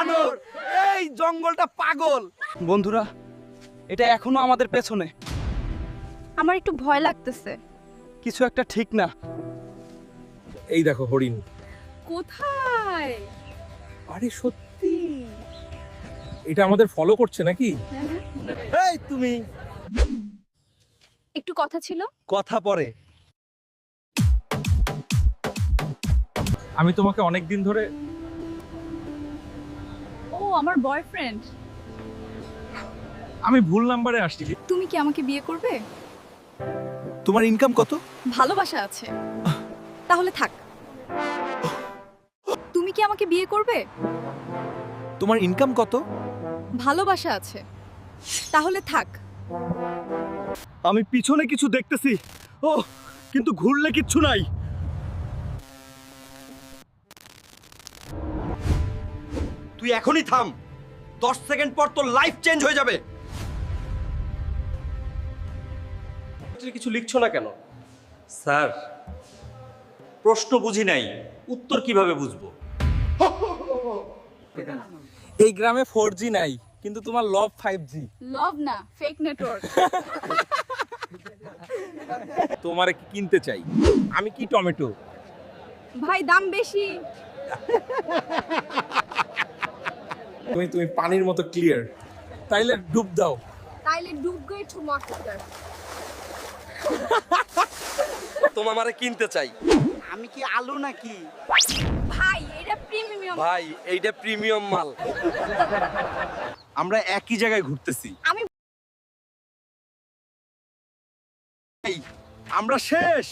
বানর, এই জঙ্গলটা পাগল। বন্ধুরা, এটা এখনো আমাদের পেছনে। আমার একটু ভয় লাগতেছে। কিছু একটা ঠিক না। এই দেখো হরিণ। কোথায়? আরে সত্যি, এটা আমাদের ফলো করছে নাকি? এই তুমি, একটু কথা ছিল। কথা পরে। আমি তোমাকে অনেক দিন ধরে। ও আমার বয়ফ্রেন্ড। আমি ভুল নাম্বারে আসছি। তুমি কি আমাকে বিয়ে করবে? তোমার ইনকাম কত? ভালোবাসা আছে, তাহলে থাক। তুমি কি আমাকে বিয়ে করবে? তোমার ইনকাম কত? ভালোবাসা আছে, তাহলে থাক। আমি পিছনে কিছু দেখতেছি। ও, কিন্তু ঘুরলে কিচ্ছু নাই। তুই এখনই থাম, 10 সেকেন্ড পর তোর লাইফ চেঞ্জ হয়ে যাবে। কিছু লিখছো না কেন? স্যার, প্রশ্ন বুঝি নাই, উত্তর কিভাবে বুঝবো? এই গ্রামে 4G নাই, কিন্তু তোমার লভ 5G। লভ না, ফেক নেটওয়ার্ক। তোমারে কি কিনতে চাই? আমি কি টমেটো? ভাই দাম বেশি। তুমি পানির মতো ক্লিয়ার, তাইলে ডুব দাও। তাইলে ডুব গই টু মাস্টার। তোমার আমারে কিনতে চাই। আমি কি আলু নাকি? ভাই এটা প্রিমিয়াম। ভাই, এইটা প্রিমিয়াম মাল। আমরা একই জায়গায় ঘুরতেছি। আমি আমরা শেষ।